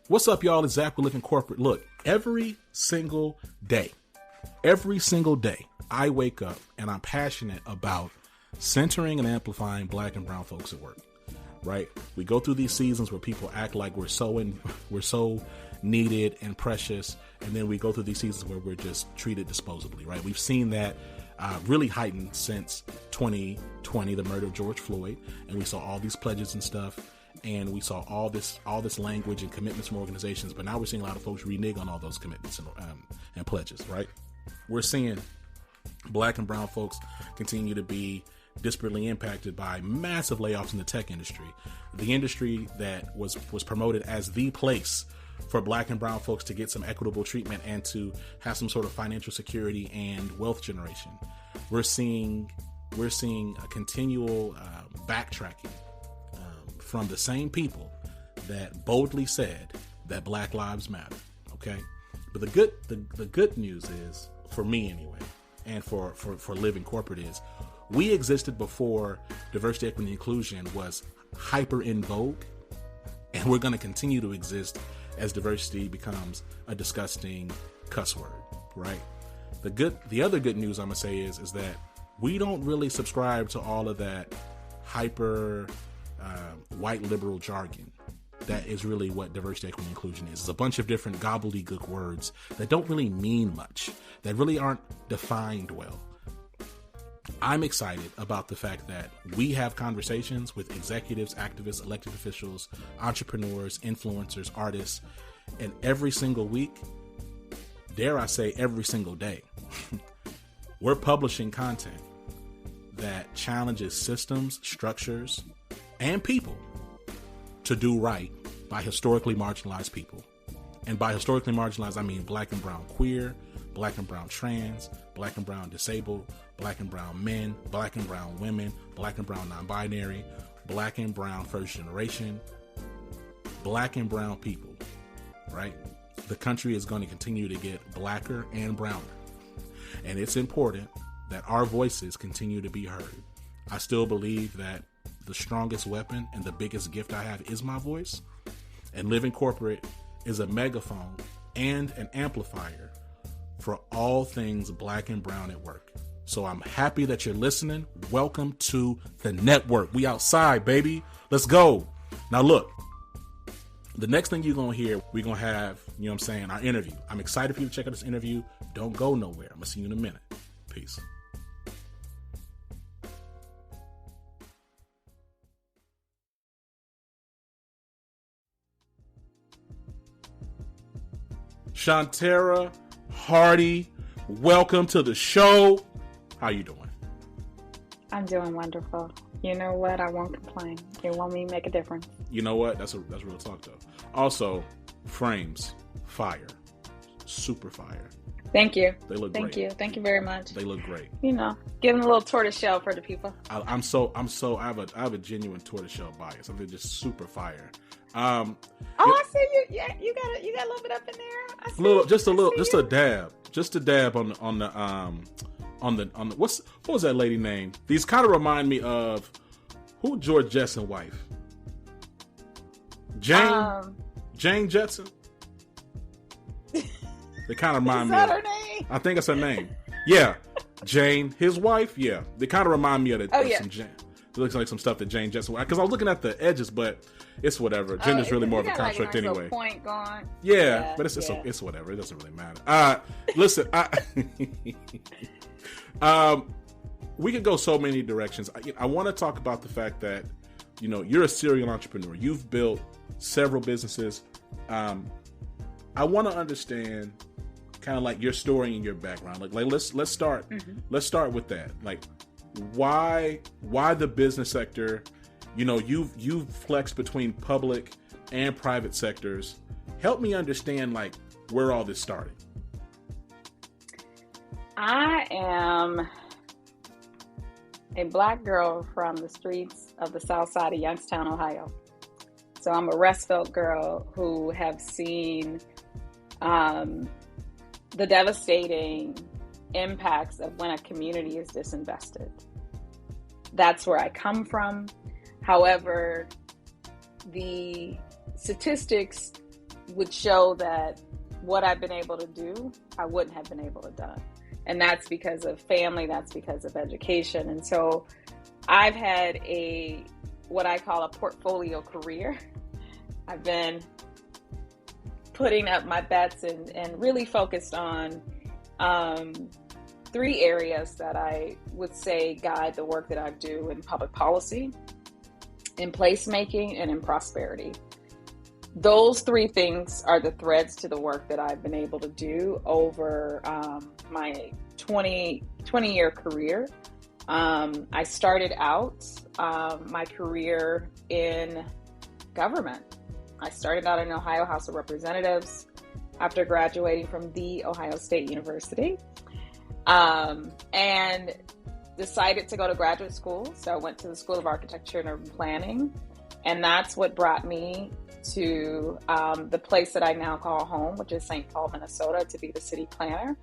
What's up, y'all? It's Zach with Living Corporate. Look, every single day, I wake up and I'm passionate about centering and amplifying Black and brown folks at work, right? We go through these seasons where people act like we're so needed and precious, and then we go through these seasons where we're just treated disposably, right? We've seen that really heightened since 2020, the murder of George Floyd, and we saw all these pledges and stuff, and we saw all this language and commitments from organizations, but now we're seeing a lot of folks renege on all those commitments and pledges, right? We're seeing Black and brown folks continue to be disparately impacted by massive layoffs in the tech industry, the industry that was promoted as the place for Black and brown folks to get some equitable treatment and to have some sort of financial security and wealth generation. We're seeing a continual backtracking from the same people that boldly said that Black lives matter. Okay, but the good news is, for me anyway, and for Living Corporate, is we existed before diversity, equity, and inclusion was hyper in vogue, and we're going to continue to exist as diversity becomes a disgusting cuss word, right? The other good news I'm gonna say is that we don't really subscribe to all of that hyper white liberal jargon. That is really what diversity, equity, and inclusion is. It's a bunch of different gobbledygook words that don't really mean much, that really aren't defined well. I'm excited about the fact that we have conversations with executives, activists, elected officials, entrepreneurs, influencers, artists, and every single week, dare I say every single day, we're publishing content that challenges systems, structures, and people to do right by historically marginalized people. And by historically marginalized, I mean Black and brown queer, Black and brown trans, Black and brown disabled, Black and brown men, Black and brown women, Black and brown non-binary, Black and brown first generation, Black and brown people, right? The country is going to continue to get blacker and browner. And it's important that our voices continue to be heard. I still believe that the strongest weapon and the biggest gift I have is my voice. And Living Corporate is a megaphone and an amplifier for all things Black and brown at work. So I'm happy that you're listening. Welcome to the network. We outside, baby. Let's go. Now look, the next thing you're going to hear, we're going to have, you know what I'm saying, our interview. I'm excited for you to check out this interview. Don't go nowhere. I'm going to see you in a minute. Peace. Shawntera Hardy, welcome to the show. How you doing? I'm doing wonderful. You know what? I won't complain. It won't even make a difference. You know what? That's real talk, though. Also, frames, fire, super fire. Thank you. They look great. Thank you very much. They look great. You know, give them a little tortoiseshell for the people. I have a genuine tortoiseshell bias. I think just super fire. I see you. Yeah, you got a little bit up in there. Just a dab on the what was that lady name? These kind of remind me of George Jetson's wife, Jane Jetson. They kind of remind me. Is that her name? I think it's her name. Yeah, Jane, his wife. Yeah, they kind of remind me of some Jane. It looks like some stuff that Jane Jetson. Because I was looking at the edges, but it's whatever. Gender's really more of a construct anyway. Point gone. Yeah, but it's whatever. It doesn't really matter. Listen, we could go so many directions. I want to talk about the fact that, you know, you're a serial entrepreneur. You've built several businesses. I want to understand kind of like your story and your background. Like let's start. Mm-hmm. Let's start with that. Like, why the business sector? You know, you've flexed between public and private sectors. Help me understand like where all this started. I am a Black girl from the streets of the south side of Youngstown, Ohio. So I'm a Rust Belt girl who have seen the devastating impacts of when a community is disinvested. That's where I come from. However, the statistics would show that what I've been able to do, I wouldn't have been able to done. And that's because of family, that's because of education. And so I've had what I call a portfolio career. I've been putting up my bets and really focused on 3 areas that I would say guide the work that I do in public policy, in placemaking, and in prosperity. Those 3 things are the threads to the work that I've been able to do over my 20-year career. I started out my career in government. I started out in Ohio House of Representatives after graduating from the Ohio State University, and decided to go to graduate school. So I went to the School of Architecture and Urban Planning, and that's what brought me to the place that I now call home, which is St. Paul, Minnesota, to be the city planner,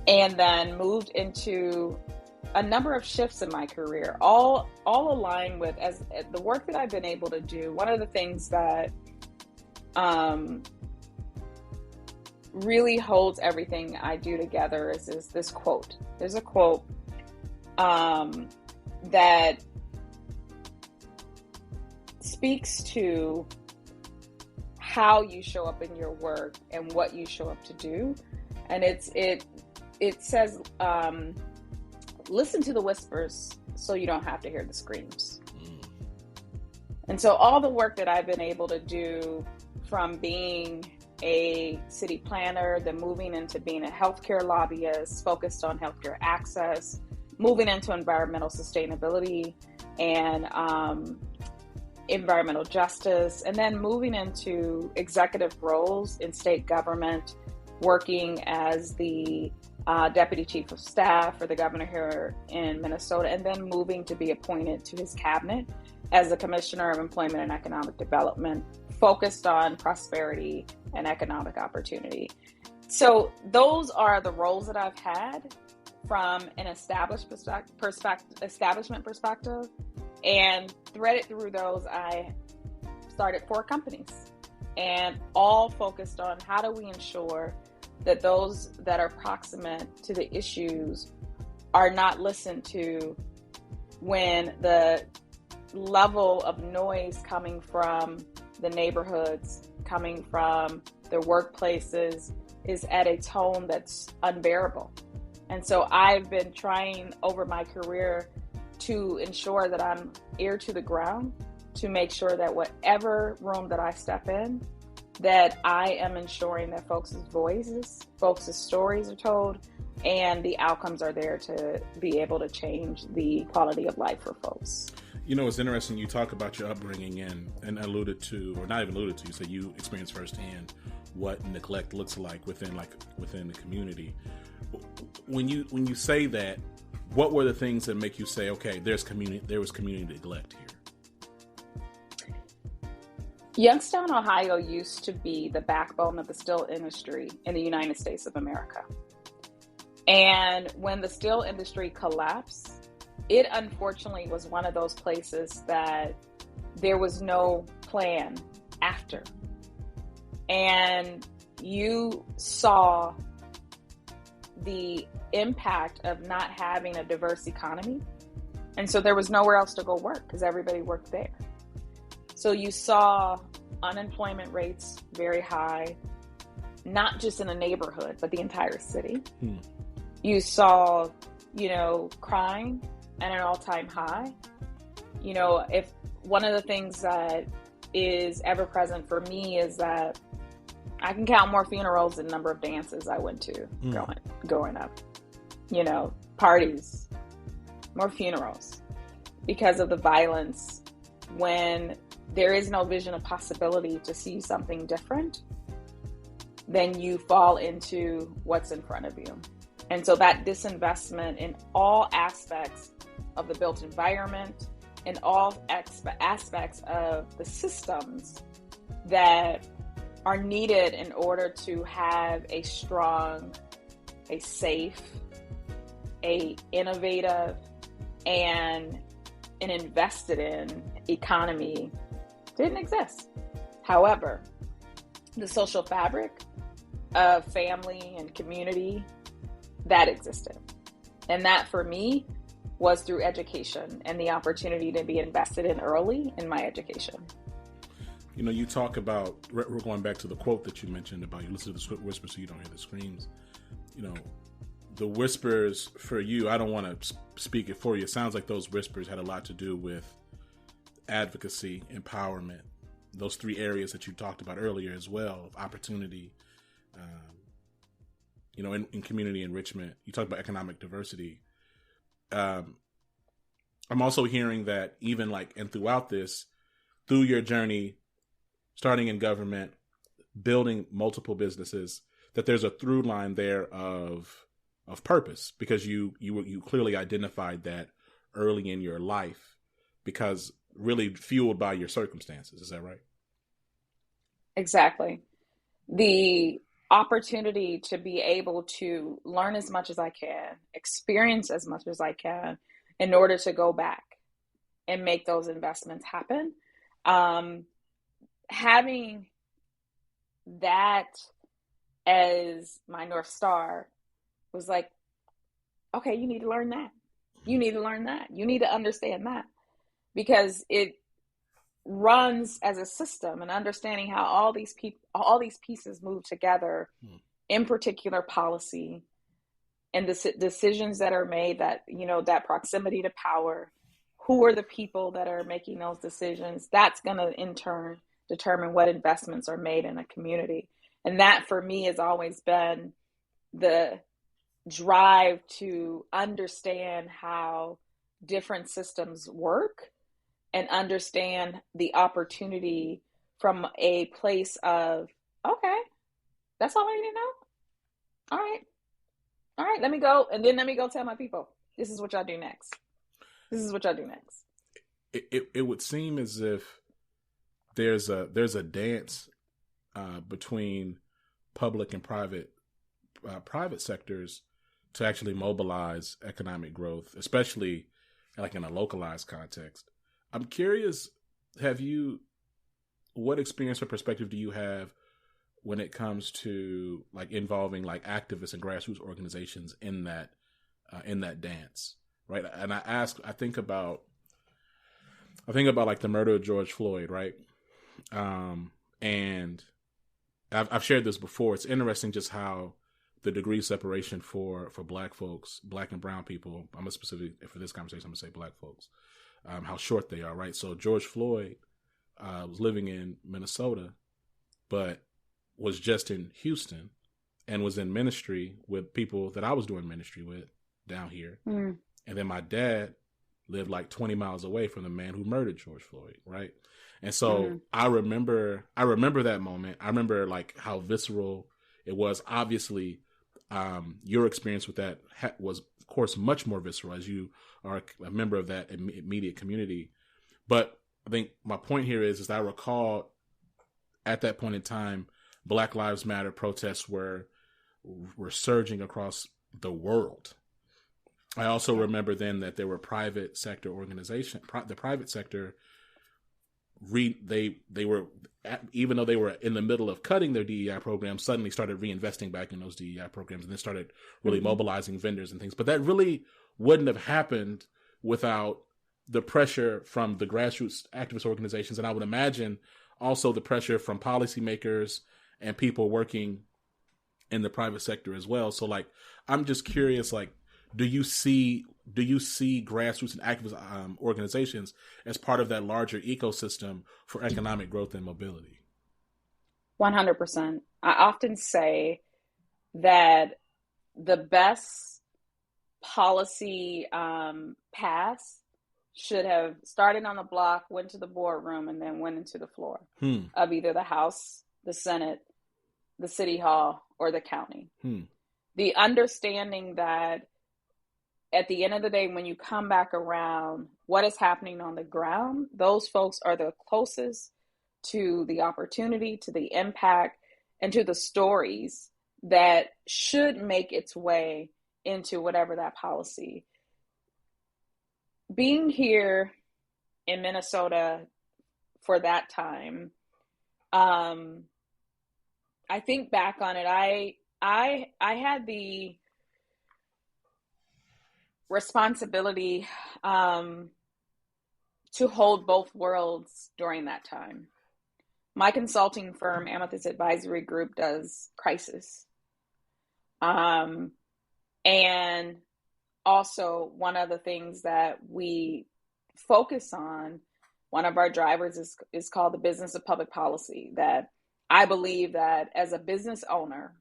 and then moved into a number of shifts in my career, all aligned with as the work that I've been able to do. One of the things that really holds everything I do together is this quote. There's a quote that speaks to how you show up in your work and what you show up to do. And it says, listen to the whispers so you don't have to hear the screams. And so all the work that I've been able to do, from being a city planner, then moving into being a healthcare lobbyist focused on healthcare access, moving into environmental sustainability and environmental justice, and then moving into executive roles in state government, working as the deputy chief of staff for the governor here in Minnesota, and then moving to be appointed to his cabinet as the Commissioner of Employment and Economic Development, focused on prosperity and economic opportunity. So those are the roles that I've had from an establishment perspective, and threaded through those, I started 4 companies, and all focused on how do we ensure that those that are proximate to the issues are not listened to when the level of noise coming from the neighborhoods, coming from their workplaces, is at a tone that's unbearable. And so I've been trying over my career to ensure that I'm ear to the ground, to make sure that whatever room that I step in, that I am ensuring that folks' voices, folks' stories are told, and the outcomes are there to be able to change the quality of life for folks. You know, it's interesting you talk about your upbringing and alluded to, or not even alluded to, you say you experienced firsthand what neglect looks like within the community. When you say that, what were the things that make you say, okay, there was community neglect here? Youngstown, Ohio used to be the backbone of the steel industry in the United States of America. And when the steel industry collapsed, it unfortunately was one of those places that there was no plan after. And you saw the impact of not having a diverse economy. And so there was nowhere else to go work because everybody worked there. So you saw unemployment rates very high, not just in a neighborhood, but the entire city. You saw, crime at an all-time high. If one of the things that is ever present for me is that I can count more funerals than number of dances I went to growing up. Parties, more funerals, because of the violence. When there is no vision of possibility to see something different, then you fall into what's in front of you. And so that disinvestment in all aspects of the built environment, in all aspects of the systems that are needed in order to have a strong, a safe, a innovative, and an invested in economy didn't exist. However, the social fabric of family and community that existed. And that for me was through education and the opportunity to be invested in early in my education. You know, you talk about, we're going back to the quote that you mentioned about you listen to the whispers so you don't hear the screams. You know, the whispers for you, I don't want to speak it for you. It sounds like those whispers had a lot to do with advocacy, empowerment, those three areas that you talked about earlier as well, of opportunity, you know, in community enrichment. You talked about economic diversity. I'm also hearing that even like, and throughout this, through your journey, starting in government, building multiple businesses, that there's a through line there of purpose, because you clearly identified that early in your life, because really fueled by your circumstances. Is that right? Exactly. The opportunity to be able to learn as much as I can, experience as much as I can, in order to go back and make those investments happen. Having that as my North Star was like, okay, you need to learn that. You need to learn that. You need to understand that, because it runs as a system, and understanding how all these pieces move together, in particular policy and the decisions that are made, that, you know, that proximity to power, who are the people that are making those decisions, that's going to in turn determine what investments are made in a community. And that for me has always been the drive to understand how different systems work and understand the opportunity from a place of, okay, that's all I need to know. All right, let me go. And then let me go tell my people, this is what y'all do next. This is what y'all do next. It would seem as if there's a dance between public and private sectors to actually mobilize economic growth, especially like in a localized context. I'm curious, what experience or perspective do you have when it comes to like involving like activists and grassroots organizations in that dance, right? And I think about like the murder of George Floyd, right? And I've shared this before. It's interesting just how the degree of separation for Black folks, Black and brown people, I'm specific for this conversation, I'm gonna say Black folks, how short they are, right? So George Floyd was living in Minnesota, but was just in Houston and was in ministry with people that I was doing ministry with down here. And then my dad lived like 20 miles away from the man who murdered George Floyd, right? And so I remember that moment. I remember like how visceral it was. Obviously, your experience with that was, of course, much more visceral, as you are a member of that immediate community. But I think my point here is I recall at that point in time, Black Lives Matter protests were surging across the world. I also remember then that there were private sector organizations. The private sector, they were, even though they were in the middle of cutting their DEI programs, suddenly started reinvesting back in those DEI programs, and then started really mobilizing vendors and things. But that really wouldn't have happened without the pressure from the grassroots activist organizations, and I would imagine also the pressure from policymakers and people working in the private sector as well. So like, I'm just curious, like, do you see grassroots and activist organizations as part of that larger ecosystem for economic growth and mobility? 100%. I often say that the best policy paths should have started on the block, went to the boardroom, and then went into the floor of either the House, the Senate, the City Hall, or the county. The understanding that at the end of the day, when you come back around, what is happening on the ground, those folks are the closest to the opportunity, to the impact, and to the stories that should make its way into whatever that policy. Being here in Minnesota for that time, I think back on it, I had the responsibility to hold both worlds during that time. My consulting firm, Amethyst Advisory Group, does crisis. And also, one of the things that we focus on, one of our drivers is called the business of public policy. That I believe that as a business owner,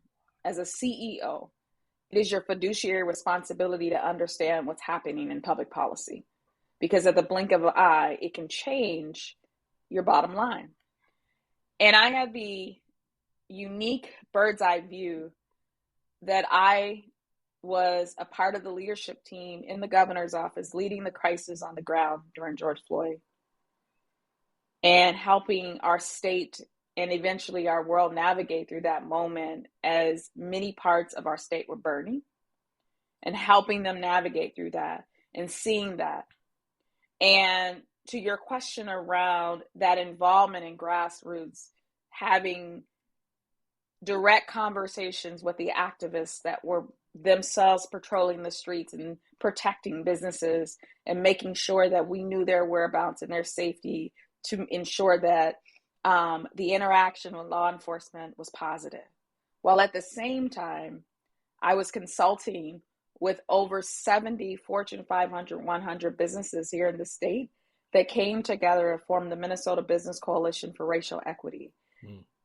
as a CEO, it is your fiduciary responsibility to understand what's happening in public policy, because at the blink of an eye, it can change your bottom line. And I had the unique bird's eye view that I was a part of the leadership team in the governor's office, leading the crisis on the ground during George Floyd, and helping our state and eventually our world navigate through that moment as many parts of our state were burning, and helping them navigate through that and seeing that. And to your question around that involvement in Grassroots, having direct conversations with the activists that were themselves patrolling the streets and protecting businesses and making sure that we knew their whereabouts and their safety, to ensure that the interaction with law enforcement was positive. While at the same time, I was consulting with over 70 Fortune 500, 100 businesses here in the state that came together to form the Minnesota Business Coalition for Racial Equity,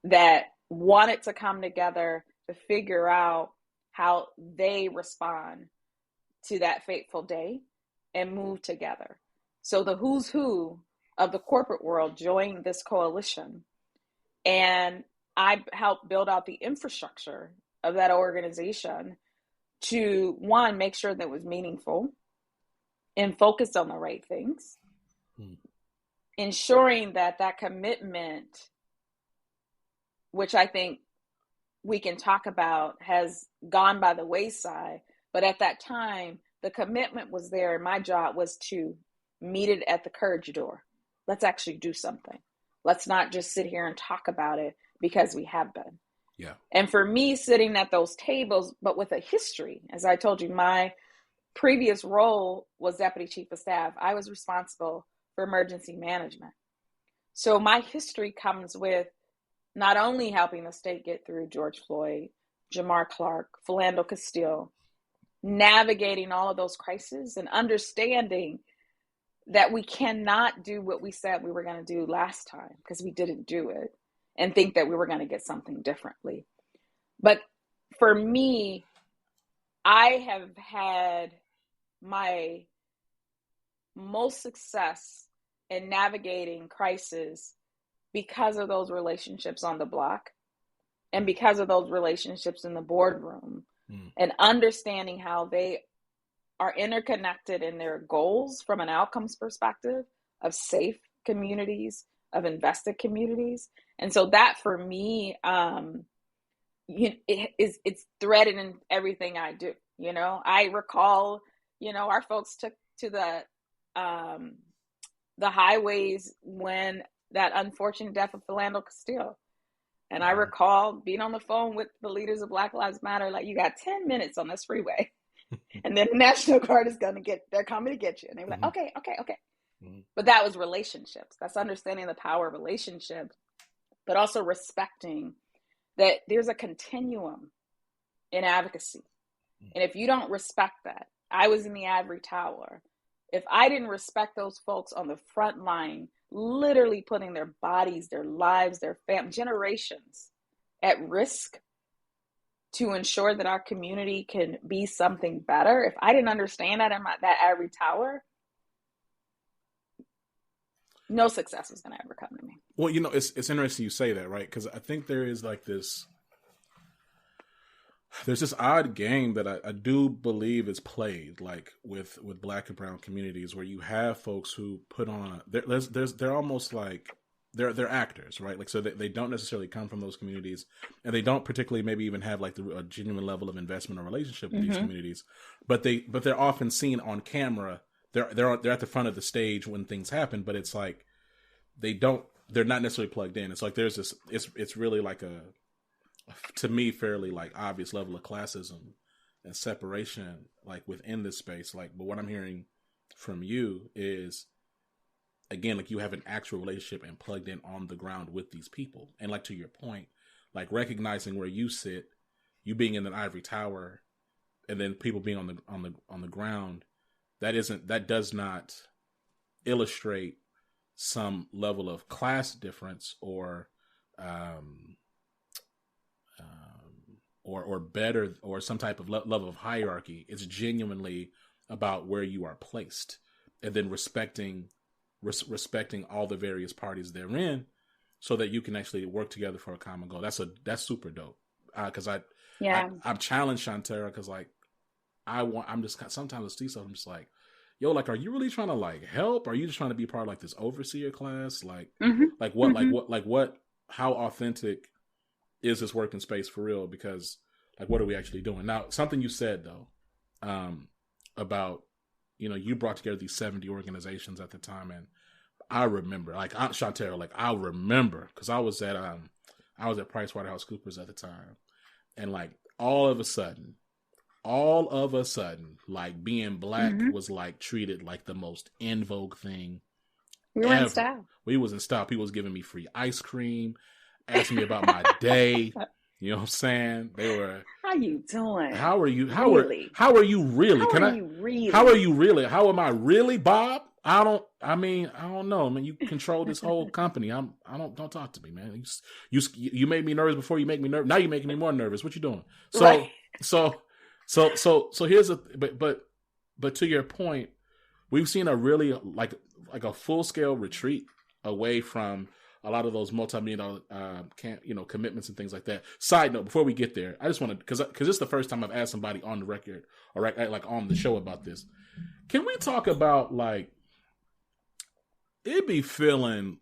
that wanted to come together to figure out how they respond to that fateful day and move together. So the who's who of the corporate world joined this coalition, and I helped build out the infrastructure of that organization to, one, make sure that it was meaningful and focused on the right things, ensuring that that commitment, which I think we can talk about, has gone by the wayside. But at that time, the commitment was there. And my job was to meet it at the courage door. Let's actually do something. Let's not just sit here and talk about it because we have been. Yeah. And for me, sitting at those tables, but with a history, as I told you, my previous role was Deputy Chief of Staff. I was responsible for emergency management. So my history comes with not only helping the state get through George Floyd, Jamar Clark, Philando Castile, navigating all of those crises and understanding that we cannot do what we said we were going to do last time because we didn't do it, and think that we were going to get something differently. But for me, I have had my most success in navigating crisis because of those relationships on the block and because of those relationships in the boardroom, and understanding how they are interconnected in their goals from an outcomes perspective of safe communities, of invested communities. And so that for me, it's threaded in everything I do. You know, I recall, our folks took to the highways when that unfortunate death of Philando Castile. And I recall being on the phone with the leaders of Black Lives Matter, like, you got 10 minutes on this freeway. And then the National Guard is they're coming to get you. And they were like, okay. But that was relationships. That's understanding the power of relationships, but also respecting that there's a continuum in advocacy. And if you don't respect that, I was in the ivory tower. If I didn't respect those folks on the front line, literally putting their bodies, their lives, their generations at risk to ensure that our community can be something better, if I didn't understand that in that ivory tower, no success was going to ever come to me. Well, it's interesting you say that, right? Because I think there is there's this odd game that I do believe is played, like with Black and brown communities, where you have folks who put on they're almost like they're actors, right? Like, so they don't necessarily come from those communities, and they don't particularly maybe even have like a genuine level of investment or relationship with these communities, but they're often seen on camera. They're at the front of the stage when things happen, but it's like they're not necessarily plugged in. It's like there's this. It's really like to me, fairly like obvious level of classism and separation, like within this space. Like, but what I'm hearing from you is, again, like you have an actual relationship and plugged in on the ground with these people. And like to your point, like recognizing where you sit, you being in an ivory tower, and then people being on the ground, that does not illustrate some level of class difference or better, or some type of level of hierarchy. It's genuinely about where you are placed, and then respecting all the various parties therein, so that you can actually work together for a common goal. That's super dope. Because I've challenged Shawntera, because like I'm just sometimes I see stuff, I'm just like, yo, like, are you really trying to like help? Or are you just trying to be part of like this overseer class? Like, like what, like what, how authentic is this working space for real? Because like, what are we actually doing? Now, something you said though, about, you brought together these 70 organizations at the time. And I remember, like, Shawntera, like I'll remember, cause I was at PricewaterhouseCoopers at the time. And like, all of a sudden, like being black was like treated like the most in vogue thing. We were in style. We was in style. People was giving me free ice cream, asking me about my day. You know what I'm saying? They were. How you doing? How are you? How are you really? How are you really? How are you really? How am I really, Bob? I don't know. I mean, you control this whole company. Don't talk to me, man. You made me nervous before you make me nervous. Now you're making me more nervous. What you doing? So here's but to your point, we've seen a really like a full scale retreat away from a lot of those multi-million-dollar commitments and things like that. Side note, before we get there, I just want to, because this is the first time I've asked somebody on the record or like on the show about this. Can we talk about like it be feeling?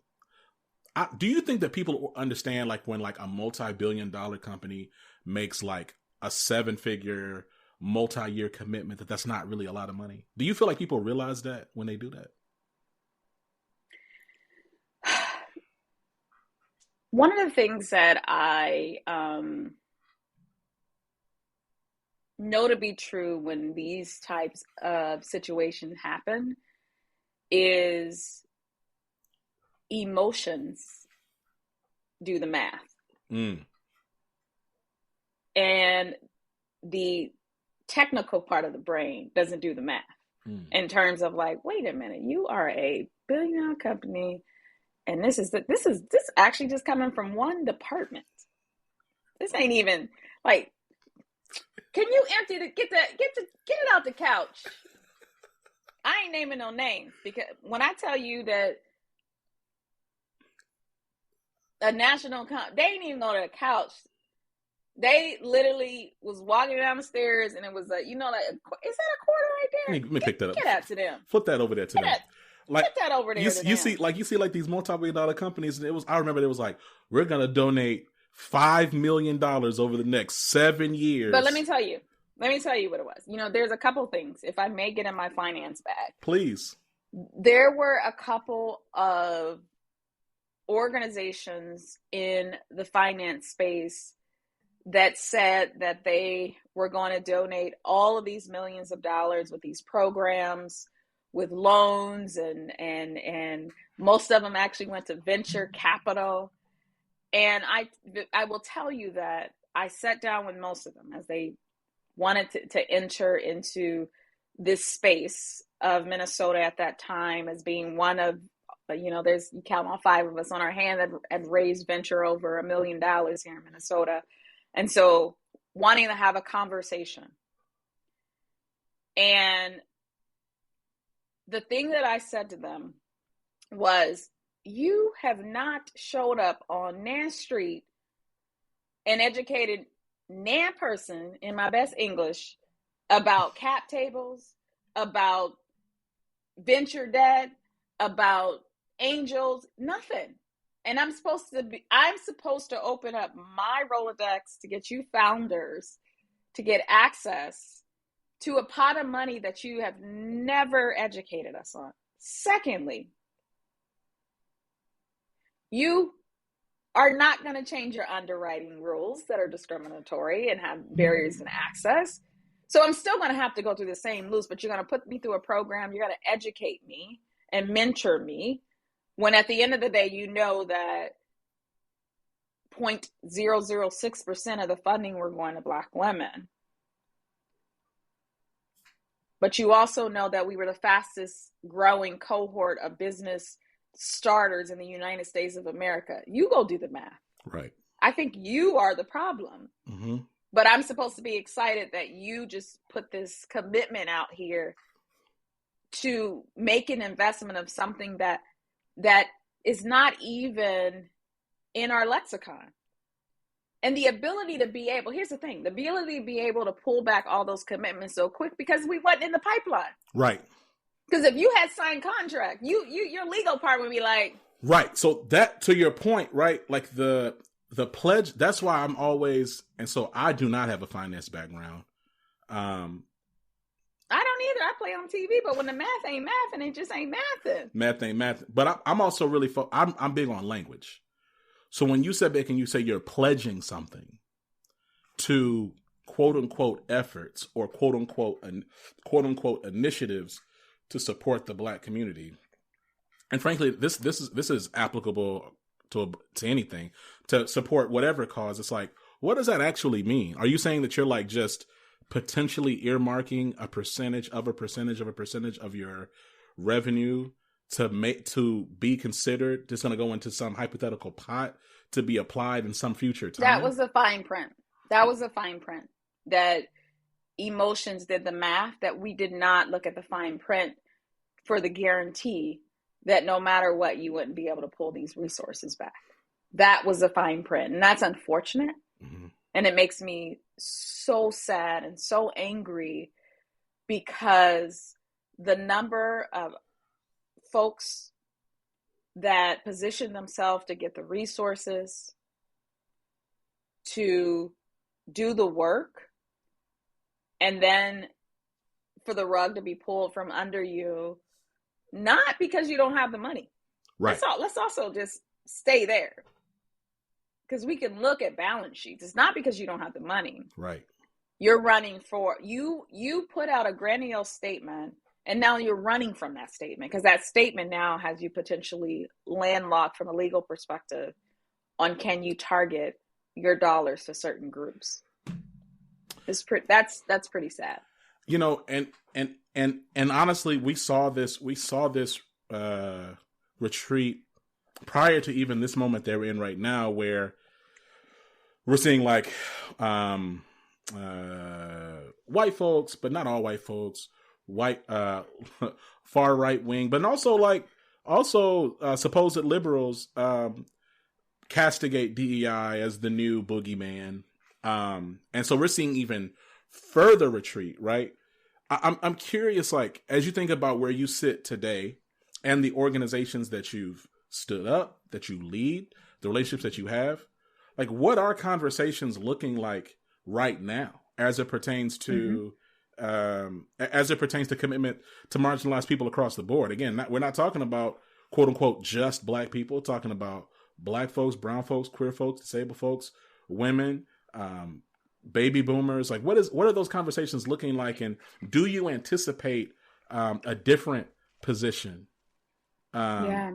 Do you think that people understand like when like a multi-billion-dollar company makes like a 7-figure multi-year commitment, that's not really a lot of money? Do you feel like people realize that when they do that? One of the things that I know to be true when these types of situations happen is emotions do the math. And the technical part of the brain doesn't do the math in terms of like, wait a minute, you are a billion-dollar company, and this actually just coming from one department. This ain't even like, can you get it out the couch? I ain't naming no names, because when I tell you that a national they ain't even go to the couch. They literally was walking down the stairs, and it was like, is that a quarter right there? Let me pick that up. Get that to them. Flip that over there to them. Like, get that over there. You see like these multi-billion-dollar companies, and I remember it was like, we're gonna donate $5 million over the next 7 years. But let me tell you what it was. There's a couple things, if I may get in my finance bag. Please. There were a couple of organizations in the finance space that said that they were going to donate all of these millions of dollars with these programs, with loans, and most of them actually went to venture capital. And I will tell you that I sat down with most of them as they wanted to enter into this space of Minnesota at that time, as being one of, you count all 5 of us on our hand that had raised venture over $1 million here in Minnesota. And so wanting to have a conversation. And the thing that I said to them was, you have not showed up on Nan Street and educated Nan person, in my best English, about cap tables, about venture debt, about angels, nothing. And I'm supposed to open up my Rolodex to get you founders to get access to a pot of money that you have never educated us on. Secondly, you are not going to change your underwriting rules that are discriminatory and have barriers in access. So I'm still going to have to go through the same loops, but you're going to put me through a program. You're going to educate me and mentor me, when at the end of the day, you know that 0.006% of the funding were going to Black women. But you also know that we were the fastest growing cohort of business starters in the United States of America. You go do the math. Right. I think you are the problem. Mm-hmm. But I'm supposed to be excited that you just put this commitment out here to make an investment of something that is not even in our lexicon. And the ability to be able, here's the thing, the ability to be able to pull back all those commitments so quick because we wasn't in the pipeline. Right. Because if you had signed contract, your legal part would be like. Right. So that, to your point, right? Like the pledge, that's why I'm always, and so I do not have a finance background. I don't either. I play on TV, but when the math ain't math, and it just ain't mathing. Math ain't math. But I'm also really, I'm big on language. So when you said back and you say you're pledging something to quote unquote efforts or quote unquote initiatives to support the Black community, and frankly, this is applicable to anything, to support whatever cause. It's like, what does that actually mean? Are you saying that you're like just potentially earmarking a percentage of your revenue to be considered, just going to go into some hypothetical pot to be applied in some future time? That was a fine print. That emotions did the math, that we did not look at the fine print for the guarantee that no matter what, you wouldn't be able to pull these resources back. That was a fine print. And that's unfortunate. Mm-hmm. And it makes me so sad and so angry, because the number of folks that position themselves to get the resources to do the work, and then for the rug to be pulled from under you, not because you don't have the money. Right. Let's also just stay there, because we can look at balance sheets. It's not because you don't have the money. Right. You're running for, you put out a grandiose statement, and now you're running from that statement, because that statement now has you potentially landlocked from a legal perspective on, can you target your dollars to certain groups? That's pretty sad. You know, and honestly, we saw this retreat prior to even this moment that we're in right now, where we're seeing like white folks, but not all white folks, white far right wing, but also supposed liberals castigate DEI as the new boogeyman, and so we're seeing even further retreat. Right? I'm curious, like, as you think about where you sit today and the organizations that you've stood up, that you lead, the relationships that you have, like, what are conversations looking like right now as it pertains to commitment to marginalized people across the board? Again, we're not talking about quote unquote just Black people, talking about Black folks, brown folks, queer folks, disabled folks, women, baby boomers. Like, what are those conversations looking like, and do you anticipate a different position? Yeah.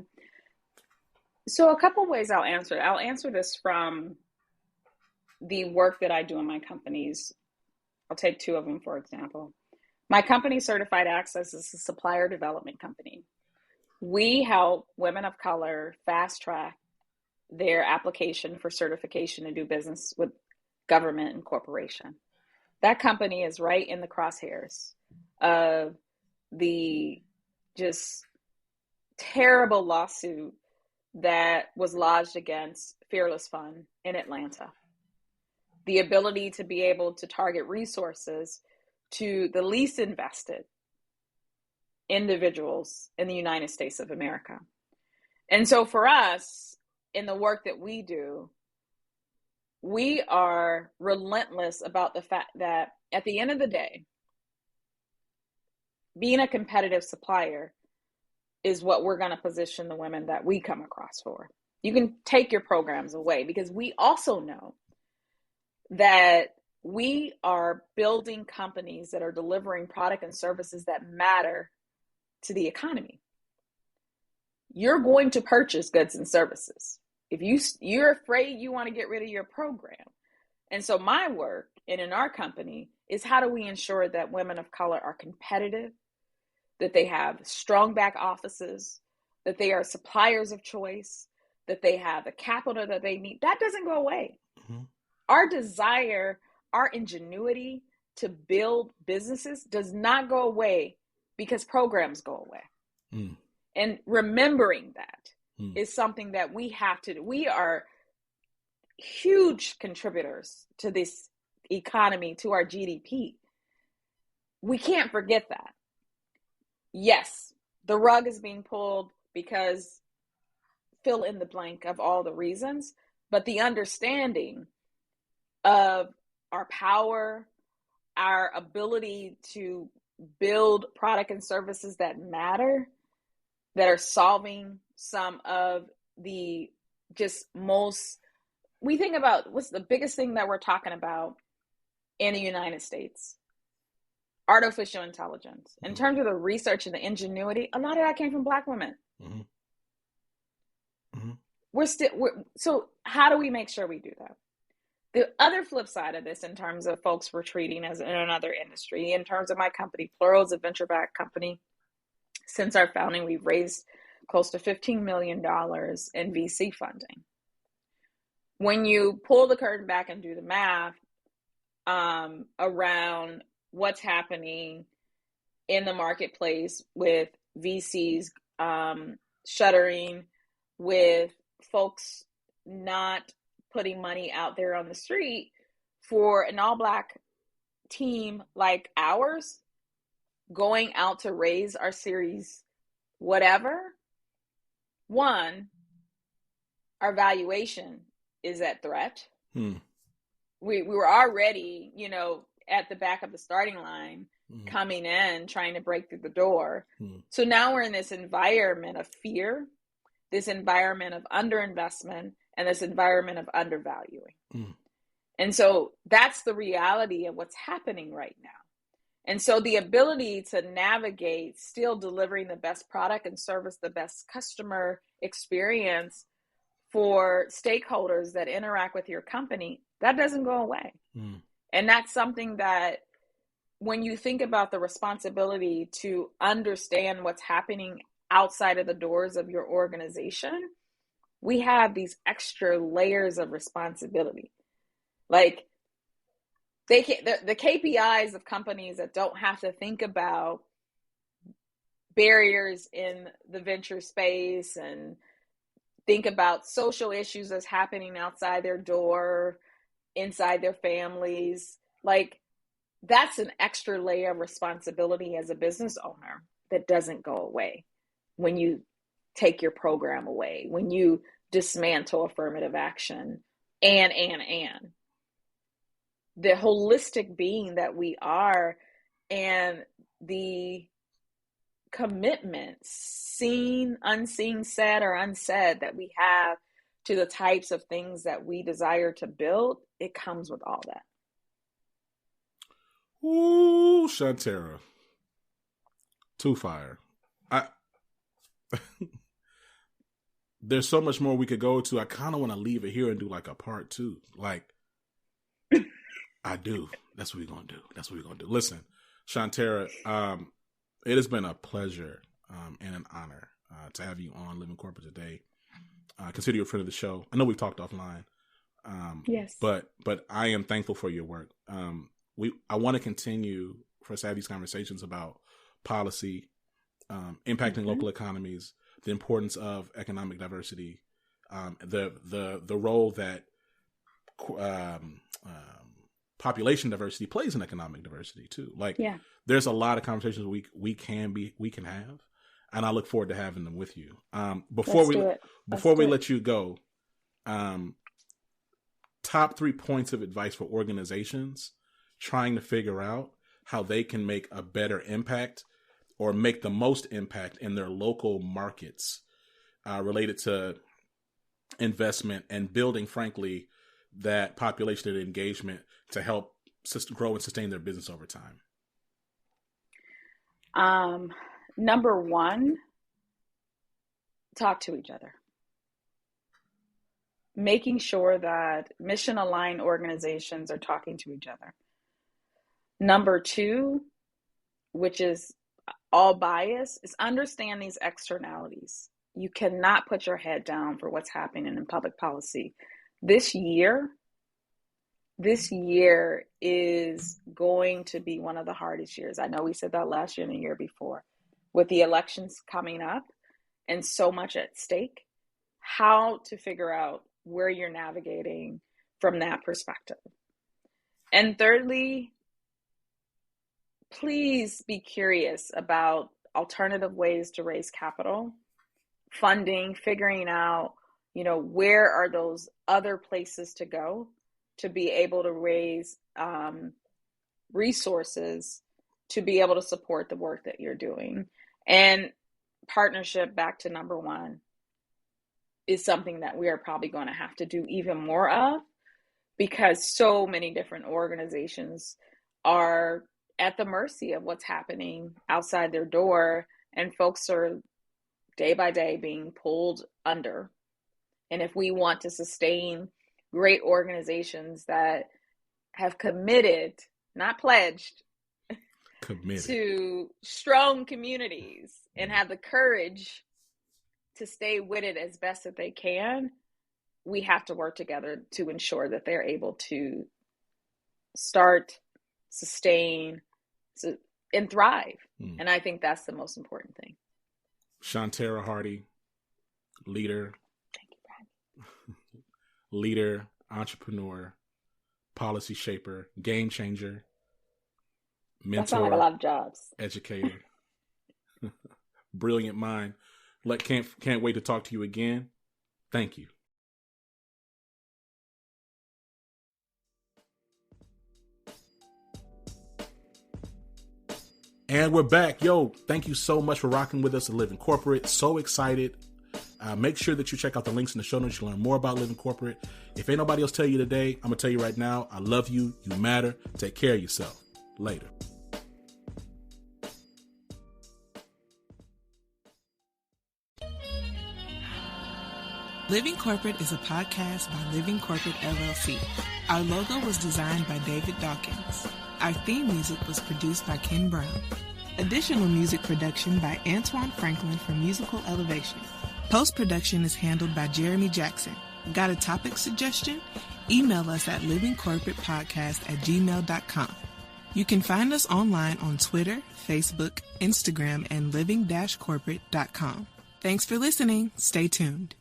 So a couple ways I'll answer. I'll answer this from the work that I do in my companies. I'll take two of them, for example. My company, Certified Access, is a supplier development company. We help women of color fast track their application for certification to do business with government and corporation. That company is right in the crosshairs of the just terrible lawsuit that was lodged against Fearless Fund in Atlanta. The ability to be able to target resources to the least invested individuals in the United States of America. And so for us, in the work that we do, we are relentless about the fact that at the end of the day, being a competitive supplier is what we're going to position the women that we come across for. You can take your programs away, because we also know that we are building companies that are delivering product and services that matter to the economy. You're going to purchase goods and services. If you're afraid you want to get rid of your program. And so my work and in our company is, how do we ensure that women of color are competitive, that they have strong back offices, that they are suppliers of choice, that they have the capital that they need. That doesn't go away. Mm-hmm. Our desire, our ingenuity to build businesses does not go away because programs go away. Mm. And remembering that is something that we have to do. We are huge contributors to this economy, to our GDP. We can't forget that. Yes, the rug is being pulled because fill in the blank of all the reasons, but the understanding of our power, our ability to build product and services that matter, that are solving some of the just most, we think about what's the biggest thing that we're talking about in the United States, artificial intelligence. In terms of the research and the ingenuity, a lot of that came from Black women. Mm-hmm. Mm-hmm. So how do we make sure we do that? The other flip side of this, in terms of folks retreating as in another industry, in terms of my company, Plural is a venture-backed company. Since our founding, we've raised close to $15 million in VC funding. When you pull the curtain back and do the math around what's happening in the marketplace with VCs shuttering, with folks not putting money out there on the street for an all-Black team like ours, going out to raise our series whatever, one, our valuation is at threat. We were already, at the back of the starting line, coming in, trying to break through the door. So now we're in this environment of fear, this environment of underinvestment, and this environment of undervaluing. And so that's the reality of what's happening right now. And so the ability to navigate still delivering the best product and service, the best customer experience for stakeholders that interact with your company, that doesn't go away. And that's something that, when you think about the responsibility to understand what's happening outside of the doors of your organization, we have these extra layers of responsibility. Like, the KPIs of companies that don't have to think about barriers in the venture space and think about social issues that's happening outside their door, inside their families. Like, that's an extra layer of responsibility as a business owner that doesn't go away when you take your program away, when you dismantle affirmative action, and. The holistic being that we are, and the commitment, seen, unseen, said, or unsaid, that we have to the types of things that we desire to build, it comes with all that. Ooh, Shawntera. Too fire. There's so much more we could go to. I kind of want to leave it here and do like a part 2. Like, I do. That's what we're going to do. Listen, Shawntera, it has been a pleasure and an honor to have you on Living Corporate today. Consider you a friend of the show. I know we've talked offline. Yes. But I am thankful for your work. I want to continue for us to have these conversations about policy, impacting local economies, the importance of economic diversity, the role that population diversity plays in economic diversity too. Like, there's a lot of conversations we can have, and I look forward to having them with you. Before we let you go, top 3 points of advice for organizations trying to figure out how they can make a better impact or make the most impact in their local markets related to investment and building, frankly, that population and engagement to help grow and sustain their business over time? Number one, talk to each other. Making sure that mission-aligned organizations are talking to each other. Number two, which is all bias, is understand these externalities. You cannot put your head down for what's happening in public policy. This year is going to be one of the hardest years. I know we said that last year and the year before. With the elections coming up and so much at stake, how to figure out where you're navigating from that perspective. And thirdly, please be curious about alternative ways to raise capital, funding, figuring out, where are those other places to go to be able to raise resources to be able to support the work that you're doing. And partnership, back to number one, is something that we are probably going to have to do even more of, because so many different organizations are at the mercy of what's happening outside their door, and folks are day by day being pulled under. And if we want to sustain great organizations that have committed, not pledged, to strong communities and have the courage to stay with it as best that they can, we have to work together to ensure that they're able to start, sustain, and thrive. And I think that's the most important thing. Shawntera Hardy, leader. Thank you, Brad. Leader, entrepreneur, policy shaper, game changer, mentor. That sounds like a lot of jobs. Educator, brilliant mind. Can't wait to talk to you again. Thank you. And we're back. Yo, thank you so much for rocking with us at Living Corporate. So excited. Make sure that you check out the links in the show notes. You can learn more about Living Corporate. If ain't nobody else tell you today, I'm going to tell you right now, I love you. You matter. Take care of yourself. Later. Living Corporate is a podcast by Living Corporate LLC. Our logo was designed by David Dawkins. Our theme music was produced by Ken Brown. Additional music production by Antoine Franklin for Musical Elevation. Post-production is handled by Jeremy Jackson. Got a topic suggestion? Email us at livingcorporatepodcast@gmail.com. You can find us online on Twitter, Facebook, Instagram, and living-corporate.com. Thanks for listening. Stay tuned.